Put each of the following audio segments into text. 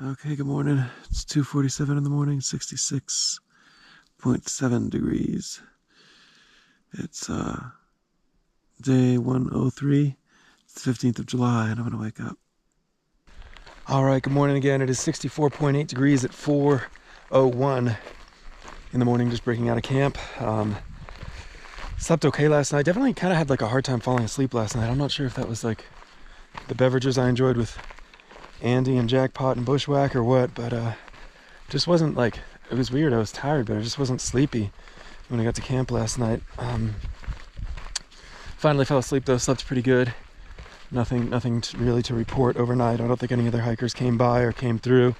Okay, good morning. It's 2:47 in the morning, 66.7 degrees. It's day 103. It's the 15th of July, and I'm gonna wake up. All right, good morning again. It is 64.8 degrees at 4:01 in the morning, just breaking out of camp. Slept okay last night. Definitely kind of had like a hard time falling asleep last night. I'm not sure if that was like the beverages I enjoyed with Andy and Jackpot and Bushwhack or what, but just wasn't like, it was weird. I was tired, but I just wasn't sleepy when I got to camp last night. Finally fell asleep though, slept pretty good. Nothing really to report overnight. I don't think any other hikers came by or came through,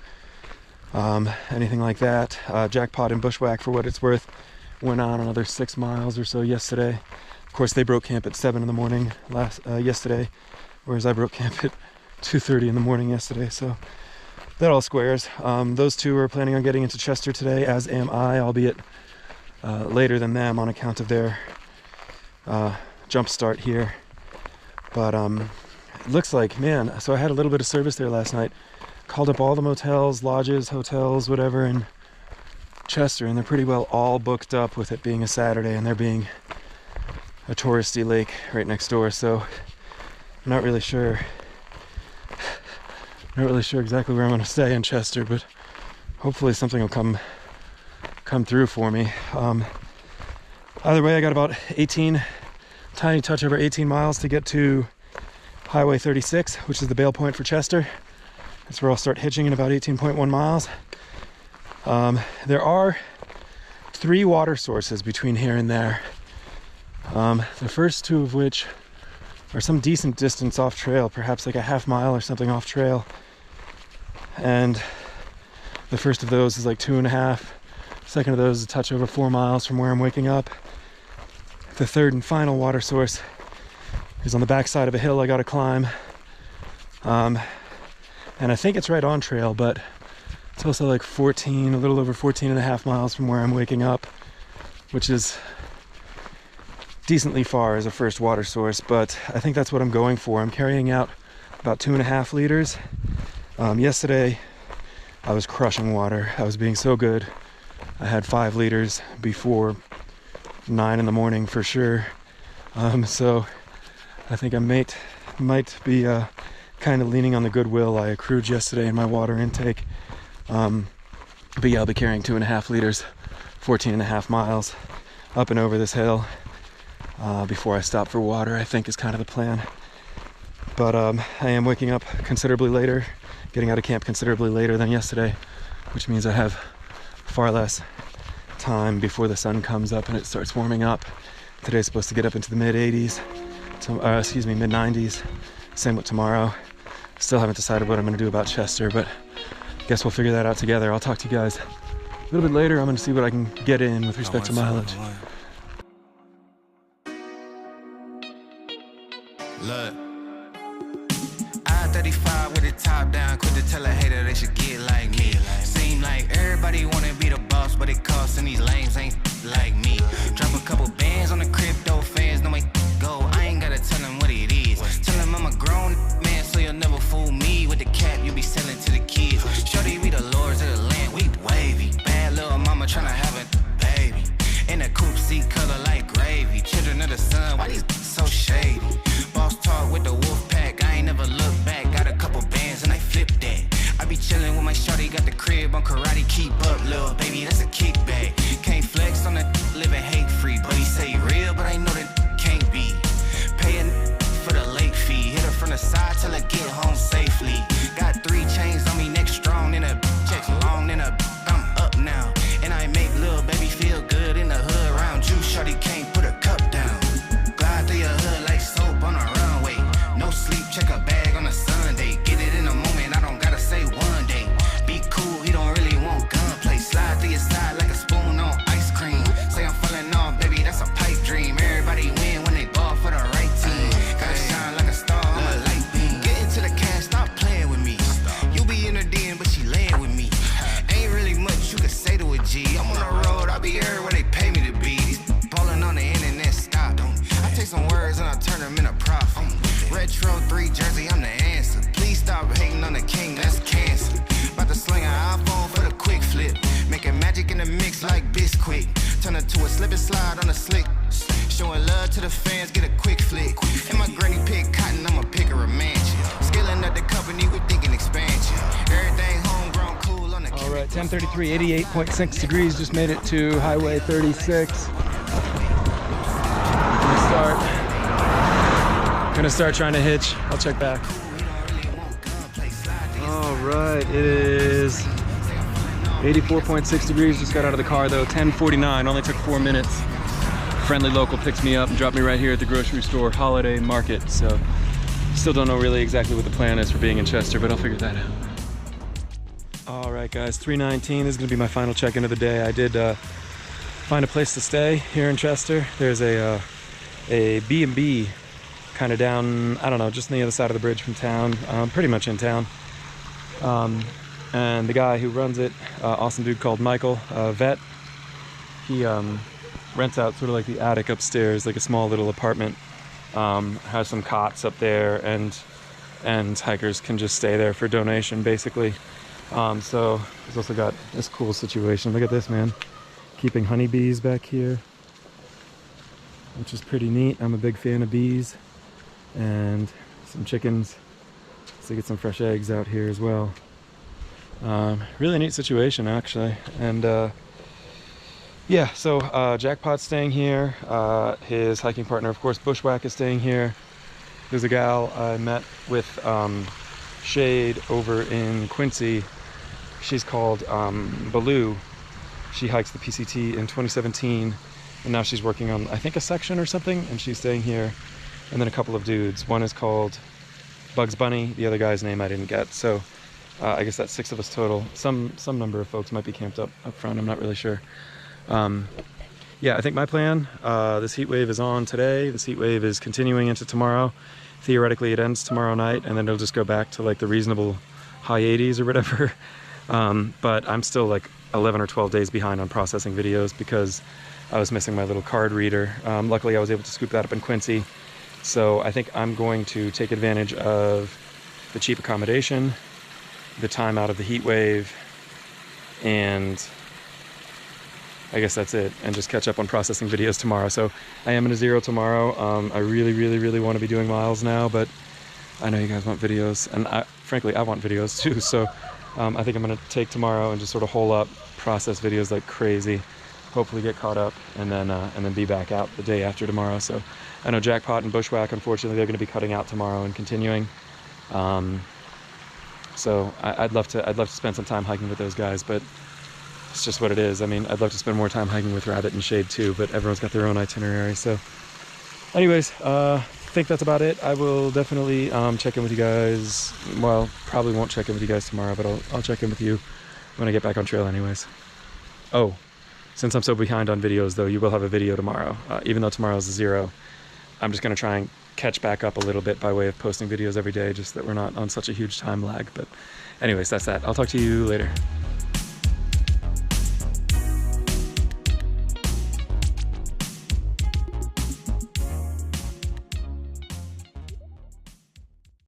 anything like that. Jackpot and Bushwhack, for what it's worth, went on another 6 miles or so yesterday. Of course, they broke camp at 7 in the morning yesterday, whereas I broke camp at 2:30 in the morning yesterday, so that all squares. Those two are planning on getting into Chester today, as am I, albeit later than them on account of their jump start here. But it looks like, man, so I had a little bit of service there last night. Called up all the motels, lodges, hotels, whatever in Chester, and they're pretty well all booked up with it being a Saturday and there being a touristy lake right next door, so I'm not really sure exactly where I'm going to stay in Chester, but hopefully something will come through for me. Either way, I got about 18, tiny touch over 18 miles to get to Highway 36, which is the bail point for Chester. That's where I'll start hitching in about 18.1 miles. There are 3 water sources between here and there. The first 2 of which are some decent distance off trail, perhaps like a half mile or something off trail. And the first of those is like 2.5. Second of those is a touch over 4 miles from where I'm waking up. The third and final water source is on the backside of a hill I gotta climb. And I think it's right on trail, but it's also like a little over 14.5 miles from where I'm waking up, which is decently far as a first water source, but I think that's what I'm going for. I'm carrying out about 2.5 liters. Yesterday I was crushing water. I was being so good. I had 5 liters before 9 in the morning for sure. So I think I might be kind of leaning on the goodwill I accrued yesterday in my water intake. But yeah, I'll be carrying 2.5 liters, 14.5 miles up and over this hill before I stop for water, I think is kind of the plan. But I am waking up considerably later, getting out of camp considerably later than yesterday, which means I have far less time before the sun comes up and it starts warming up. Today's supposed to get up into the mid-80s, mid-90s. Same with tomorrow. Still haven't decided what I'm going to do about Chester, but I guess we'll figure that out together. I'll talk to you guys a little bit later. I'm going to see what I can get in with respect to mileage. Look, I-35 with the top down, quit to tell a hater they should get like me. Seem like everybody wanna be the boss, but it costs and these lames ain't like me. Drop a couple bands on the crypto fans, no way go, I ain't gotta tell them what it is. Tell them I'm a grown man, so you'll never fool me with the cap you be selling to the kids. Shorty, we the lords of the land, we wavy. Bad little mama tryna have a baby. In a coupe seat color like gravy. Children of the sun, why these so shady? Boss talk with the wolf pack, I ain't never looked back. Got a couple bands and I flipped that. I be chillin' with my shorty, got the crib on karate. Keep up, little baby, that's a kickback. Can't flex on that, living hate free. But he say real, but I know that can't be. Paying for the late fee. Hit her from the side till I get home safely. Got 3 chains on me, neck strong, in a checks long, in a I'm up now. And I make little baby feel good in the hood around you. Shorty can't put a cup down. Glide through your hood like soap on a runway. No sleep, check a bag on a Sunday. Get it in a moment, I don't gotta say one day. Be cool, he don't really want gunplay. Slide through your side like a spoon on ice cream. Say I'm falling off, baby, that's a pipe dream. Everybody win when they ball for the right team. Gotta shine like a star, I'm a light beam. Get into the cash, stop playing with the mix like Bisquick. Turn it to a slip and slide on a slick. Showing love to the fans, get a quick flick. And my granny pick cotton, I'ma pick her a mansion. Scaling up the company, we thinking expansion. Everything homegrown, cool on the. All right, 10:33, 88.6 degrees. Just made it to Highway 36. Gonna start trying to hitch. I'll check back. All right, it is 84.6 degrees. Just got out of the car though. 10:49. Only took 4 minutes. Friendly local picks me up and dropped me right here at the grocery store holiday market. So still don't know really exactly what the plan is for being in Chester, but I'll figure that out. All right, guys, 3:19. This is gonna be my final check-in of the day. I did find a place to stay here in Chester. There's a B&B kind of down, I don't know, just on the other side of the bridge from town, pretty much in town. And the guy who runs it, awesome dude called Michael, vet, he rents out sort of like the attic upstairs, like a small little apartment, has some cots up there, and hikers can just stay there for donation, basically. So he's also got this cool situation. Look at this, man. Keeping honeybees back here, which is pretty neat. I'm a big fan of bees. And some chickens, so get some fresh eggs out here as well. Really neat situation, actually. And yeah, so Jackpot's staying here. His hiking partner, of course, Bushwhack, is staying here. There's a gal I met with Shade over in Quincy. She's called Baloo. She hikes the PCT in 2017, and now she's working on, I think, a section or something, and she's staying here. And then a couple of dudes. One is called Bugs Bunny. The other guy's name I didn't get. So I guess that's 6 of us total. Some number of folks might be camped up front. I'm not really sure. Yeah, I think my plan, this heat wave is on today. This heat wave is continuing into tomorrow. Theoretically, it ends tomorrow night, and then it'll just go back to like the reasonable high 80s or whatever. But I'm still like 11 or 12 days behind on processing videos because I was missing my little card reader. Luckily, I was able to scoop that up in Quincy. So I think I'm going to take advantage of the cheap accommodation, the time out of the heat wave, and I guess that's it, and just catch up on processing videos tomorrow. So I am in a zero tomorrow. I really want to be doing miles now, but I know you guys want videos, and frankly, I want videos too. So I think I'm going to take tomorrow and just sort of hole up, process videos like crazy, hopefully get caught up, and then be back out the day after tomorrow. So I know Jackpot and Bushwhack, unfortunately, they're going to be cutting out tomorrow and continuing. So I'd love to spend some time hiking with those guys, but it's just what it is. I mean, I'd love to spend more time hiking with Rabbit and Shade too, but everyone's got their own itinerary. So anyways, I think that's about it. I will definitely check in with you guys. Well, probably won't check in with you guys tomorrow, but I'll check in with you when I get back on trail anyways. Oh, since I'm so behind on videos though, you will have a video tomorrow. Even though tomorrow's a zero, I'm just going to try and catch back up a little bit by way of posting videos every day, just that we're not on such a huge time lag. But anyways, that's that. I'll talk to you later.